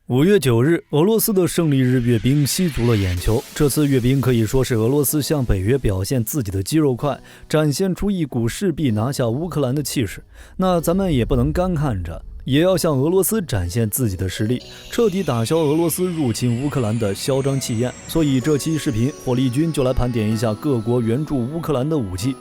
5月9日，俄罗斯的胜利日阅兵吸足了眼球。这次阅兵可以说是俄罗斯向北约表现自己的肌肉快，展现出一股势必拿下乌克兰的气势。那咱们也不能干看着，也要向俄罗斯展现自己的实力，彻底打消俄罗斯入侵乌克兰的嚣张气焰。所以这期视频，火力军就来盘点一下各国援助乌克兰的武器。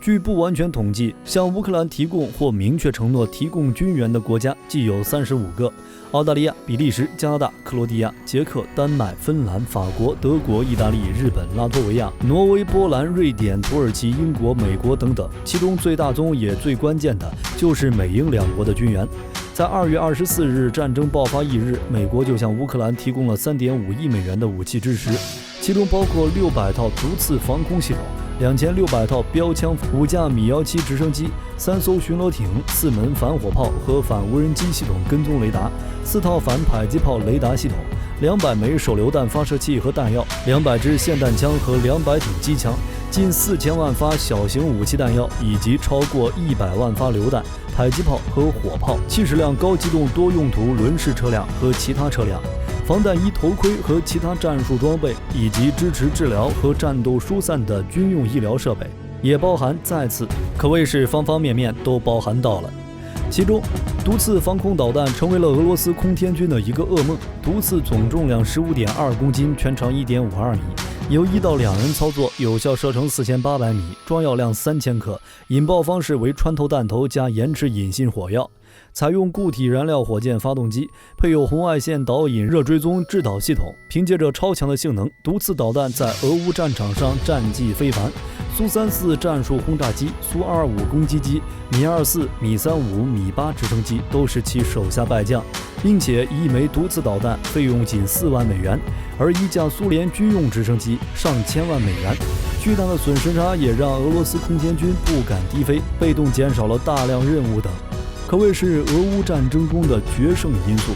据不完全统计，向乌克兰提供或明确承诺提供军援的国家计有35个：澳大利亚、比利时、加拿大、克罗地亚、捷克、丹麦、芬兰、法国、德国、意大利、日本、拉脱维亚、挪威、波兰、瑞典、土耳其、英国、美国等等。其中最大宗也最关键的就是美英两国的军援。在2月24日战争爆发1日，美国就向乌克兰提供了3.5亿美元的武器支持，其中包括600套毒刺防空系统、2600套标枪、5架米17直升机、3艘巡逻艇、4门反火炮和反无人机系统跟踪雷达、4套反迫击炮雷达系统、200枚手榴弹发射器和弹药、200支霰弹枪和200挺机枪、近4000万发小型武器弹药，以及超过100万发榴弹、迫击炮和火炮、70辆高机动多用途轮式车辆和其他车辆、防弹衣、头盔和其他战术装备，以及支持治疗和战斗疏散的军用医疗设备，也包含再次，可谓是方方面面都包含到了。其中，毒刺防空导弹成为了俄罗斯空天军的一个噩梦。毒刺总重量15.2公斤，全长1.52米，由1到2人操作，有效射程4800米，装药量3000克，引爆方式为穿透弹头加延迟引信火药。采用固体燃料火箭发动机，配有红外线导引热追踪制导系统。凭借着超强的性能，毒刺导弹在俄乌战场上战绩非凡。苏34战术轰炸机、苏25攻击机、米24、米35、米8直升机都是其手下败将，并且一枚毒刺导弹费用仅4万美元，而一架苏联军用直升机上千万美元。巨大的损失差也让俄罗斯空天军不敢低飞，被动减少了大量任务等，可谓是俄乌战争中的决胜因素。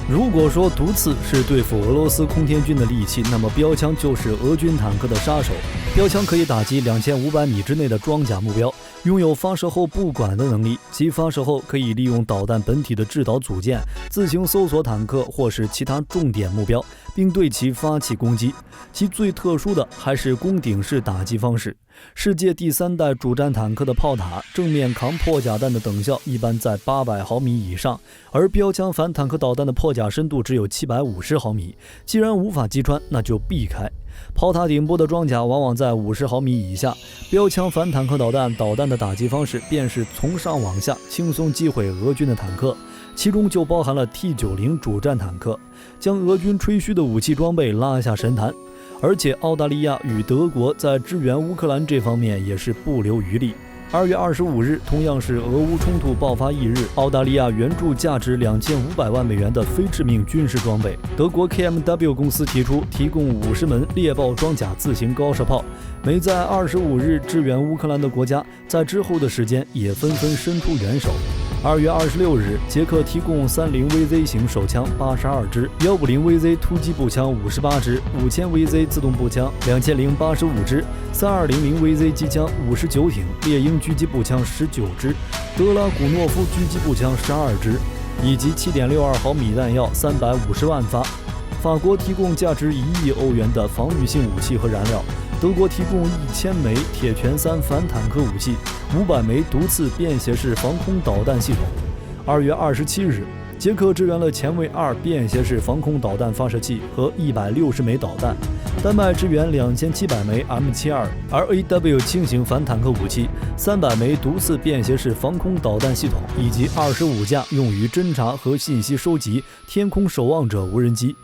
如果说毒刺是对付俄罗斯空天军的利器，那么标枪就是俄军坦克的杀手。标枪可以打击2500米之内的装甲目标，拥有发射后不管的能力，其发射后可以利用导弹本体的制导组件自行搜索坦克或是其他重点目标，并对其发起攻击。其最特殊的还是攻顶式打击方式。世界第3代主战坦克的炮塔正面扛破甲弹的等效一般在800毫米以上，而标枪反坦克导弹的破甲深度只有750毫米，既然无法击穿，那就避开。炮塔顶部的装甲往往在50毫米以下，标枪反坦克导弹的打击方式便是从上往下轻松击毁俄军的坦克，其中就包含了 T90 主战坦克，将俄军吹嘘的武器装备拉下神坛。而且澳大利亚与德国在支援乌克兰这方面也是不留余力。2月25日，同样是俄乌冲突爆发1日，澳大利亚援助价值2500万美元的非致命军事装备。德国 KMW 公司提供50门猎豹装甲自行高射炮。没在25日支援乌克兰的国家，在之后的时间也纷纷伸出援手。2月26日，捷克提供30 VZ 型手枪82支，150 VZ 突击步枪58支，5000 VZ 自动步枪2085支，3200 VZ 机枪59挺，猎鹰狙击步枪19支，德拉古诺夫狙击步枪12支，以及 7.62 毫米弹药350万发。法国提供价值1亿欧元的防御性武器和燃料。德国提供1000枚铁拳3反坦克武器，500枚毒刺便携式防空导弹系统。2月27日，捷克支援了前卫2便携式防空导弹发射器和160枚导弹。丹麦支援2700枚 M72 RAW 轻型反坦克武器，300枚毒刺便携式防空导弹系统，以及25架用于侦察和信息收集天空守望者无人机。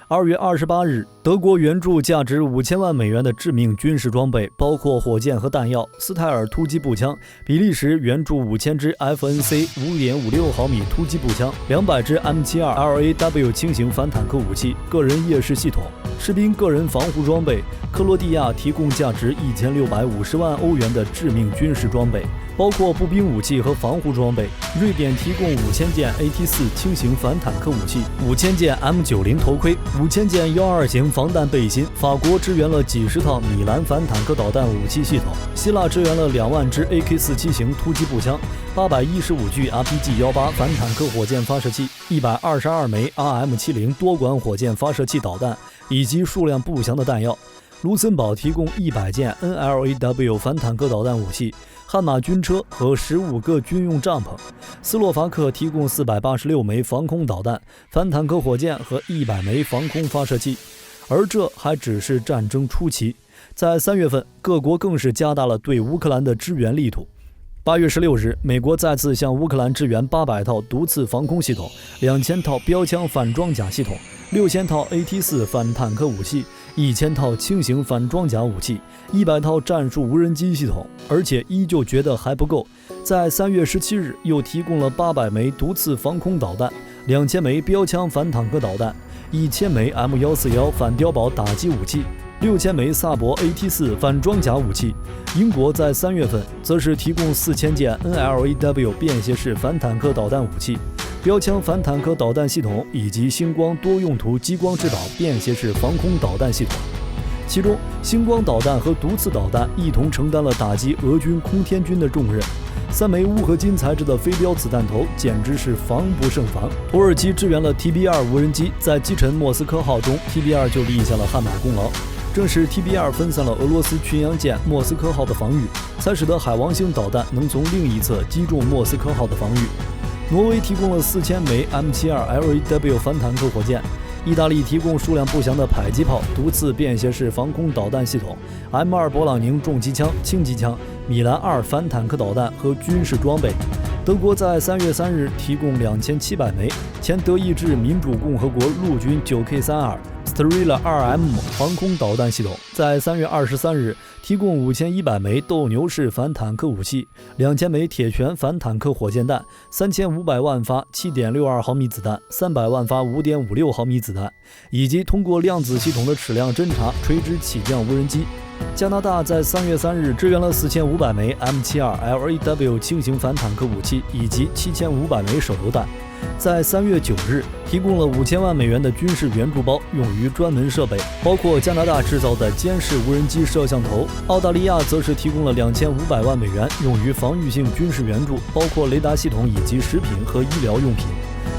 2月28日，德国援助价值5000万美元的致命军事装备，包括火箭和弹药、斯泰尔突击步枪；比利时援助5000支 FNC 5.56毫米突击步枪，200支 M72 RAW 轻型反坦克武器、个人夜视系统、士兵个人防护装备。克罗地亚提供价值1650万欧元的致命军事装备，包括步兵武器和防护装备。瑞典提供5000件 AT4 轻型反坦克武器，5000件 M90 头盔，5000件122型防弹背心。法国支援了几十套米兰反坦克导弹武器系统。希腊支援了2万支 AK-47型突击步枪，815具 RPG-18 反坦克火箭发射器，122枚 RM70 多管火箭发射器导弹，以及数量不详的弹药。卢森堡提供100件 NLAW 反坦克导弹武器、悍马军车和15个军用帐篷。斯洛伐克提供486枚防空导弹、反坦克火箭和100枚防空发射器。而这还只是战争初期，在3月份，各国更是加大了对乌克兰的支援力度。8月16日，美国再次向乌克兰支援800套毒刺防空系统、2000套标枪反装甲系统、6000套 AT4 反坦克武器、1000套轻型反装甲武器、100套战术无人机系统，而且依旧觉得还不够。在3月17日，又提供了800枚毒刺防空导弹、2000枚标枪反坦克导弹、1000枚 M141 反碉堡打击武器、6000枚萨博 AT4 反装甲武器。英国在3月份则是提供4000件 NLAW 便携式反坦克导弹武器、标枪反坦克导弹系统以及星光多用途激光制导便携式防空导弹系统。其中，星光导弹和毒刺导弹一同承担了打击俄军空天军的重任。3枚钨合金材质的飞镖子弹头简直是防不胜防。土耳其支援了 TB2 无人机，在击沉莫斯科号中 ，TB2 就立下了汗马功劳。正是 TB2 分散了俄罗斯巡洋舰莫斯科号的防御，才使得海王星导弹能从另一侧击中莫斯科号的防御。挪威提供了4000枚 M72LAW 反坦克火箭。意大利提供数量不详的迫击炮、毒刺便携式防空导弹系统、M2 勃朗宁重机枪、轻机枪、米兰2反坦克导弹和军事装备。德国在3月3日提供2700枚前德意志民主共和国陆军 9K32 Strela 2M 防空导弹系统，在3月23日提供5100枚斗牛式反坦克武器、2000枚铁拳反坦克火箭弹、3500万发 7.62 毫米子弹、300万发 5.56 毫米子弹，以及通过量子系统的矢量侦察垂直起降无人机。加拿大在3月3日支援了4500枚 M72LAW 轻型反坦克武器以及7500枚手榴弹。在3月9日，提供了5000万美元的军事援助包，用于专门设备，包括加拿大制造的监视无人机摄像头。澳大利亚则是提供了2500万美元，用于防御性军事援助，包括雷达系统以及食品和医疗用品。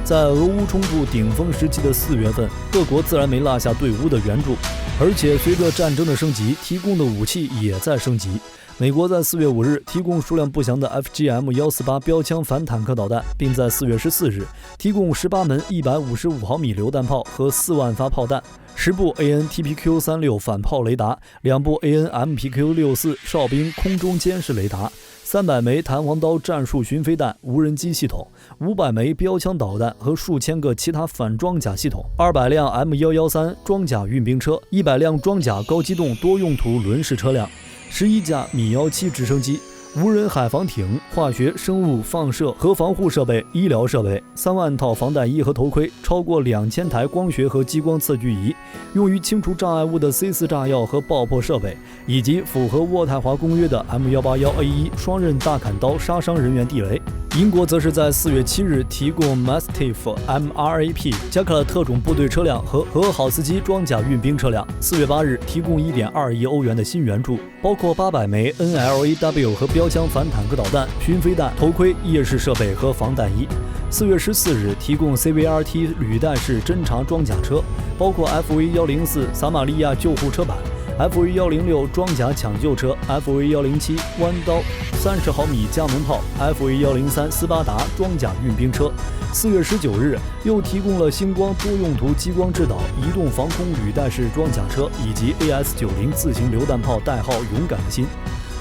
在俄乌冲突顶峰时期的4月份，各国自然没落下对乌的援助，而且随着战争的升级，提供的武器也在升级。美国在4月5日提供数量不详的 FGM-148 标枪反坦克导弹，并在4月14日提供18门155毫米榴弹炮和4万发炮弹、10部 AN-TPQ-36 反炮雷达、2部 AN-MPQ-64 哨兵空中监视雷达、300枚弹簧刀战术巡飞弹、无人机系统、500枚标枪导弹和数千个其他反装甲系统、200辆 M113 装甲运兵车、100辆装甲高机动多用途轮式车辆、11架米17直升机、无人海防艇、化学、生物放射和防护设备、医疗设备、3万套防弹衣和头盔，超过2000台光学和激光测距仪，用于清除障碍物的 C4 炸药和爆破设备，以及符合渥太华公约的 M181A1 双刃大砍刀杀伤人员地雷。英国则是在4月7日提供 Mastiff MRAP 加克勒特种部队车辆和荷尔豪斯基装甲运兵车辆。4月8日提供1.2亿欧元的新援助，包括800枚 NLAW 和标枪反坦克导弹、巡飞弹、头盔、夜视设备和防弹衣。4月14日提供 CVRT 履带式侦察装甲车，包括 FV104 撒玛利亚救护车版、FV106 装甲抢救车、FV107 弯刀30毫米加农炮、FV103 斯巴达装甲运兵车。4月19日又提供了星光多用途激光制导移动防空履带式装甲车以及 AS90 自行榴弹炮代号勇敢的心。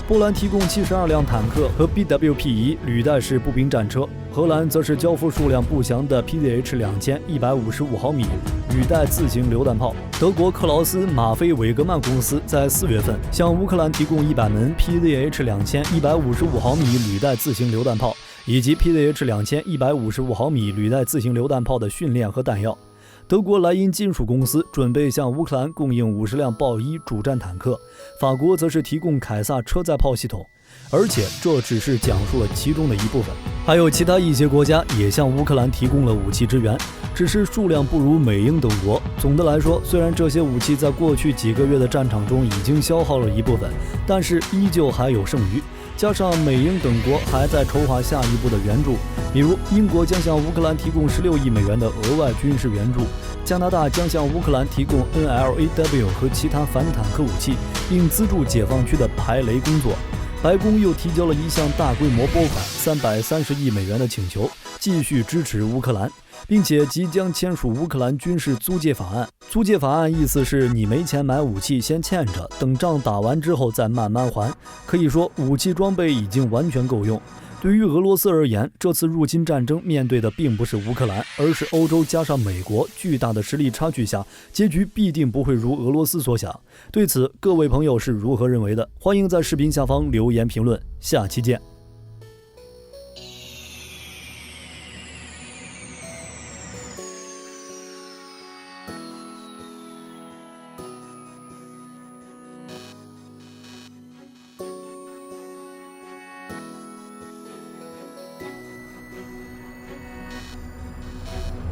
波兰提供72辆坦克和 BWP-1 履带式步兵战车，荷兰则是交付数量不详的 PZH-2000 155毫米履带自行榴弹炮。德国克劳斯马菲韦格曼公司在4月份向乌克兰提供100门 PZH-2000 155毫米履带自行榴弹炮，以及 PZH-2000 155毫米履带自行榴弹炮的训练和弹药。德国莱茵金属公司准备向乌克兰供应50辆豹一主战坦克，法国则是提供凯撒车载炮系统。而且这只是讲述了其中的一部分，还有其他一些国家也向乌克兰提供了武器支援，只是数量不如美英等国。总的来说，虽然这些武器在过去几个月的战场中已经消耗了一部分，但是依旧还有剩余。加上美英等国还在筹划下一步的援助，比如英国将向乌克兰提供16亿美元的额外军事援助，加拿大将向乌克兰提供 NLAW 和其他反坦克武器，并资助解放区的排雷工作。白宫又提交了一项大规模拨款330亿美元的请求，继续支持乌克兰，并且即将签署乌克兰军事租借法案。租借法案意思是你没钱买武器先欠着，等仗打完之后再慢慢还。可以说武器装备已经完全够用。对于俄罗斯而言，这次入侵战争面对的并不是乌克兰，而是欧洲加上美国。巨大的实力差距下，结局必定不会如俄罗斯所想。对此，各位朋友是如何认为的？欢迎在视频下方留言评论。下期见。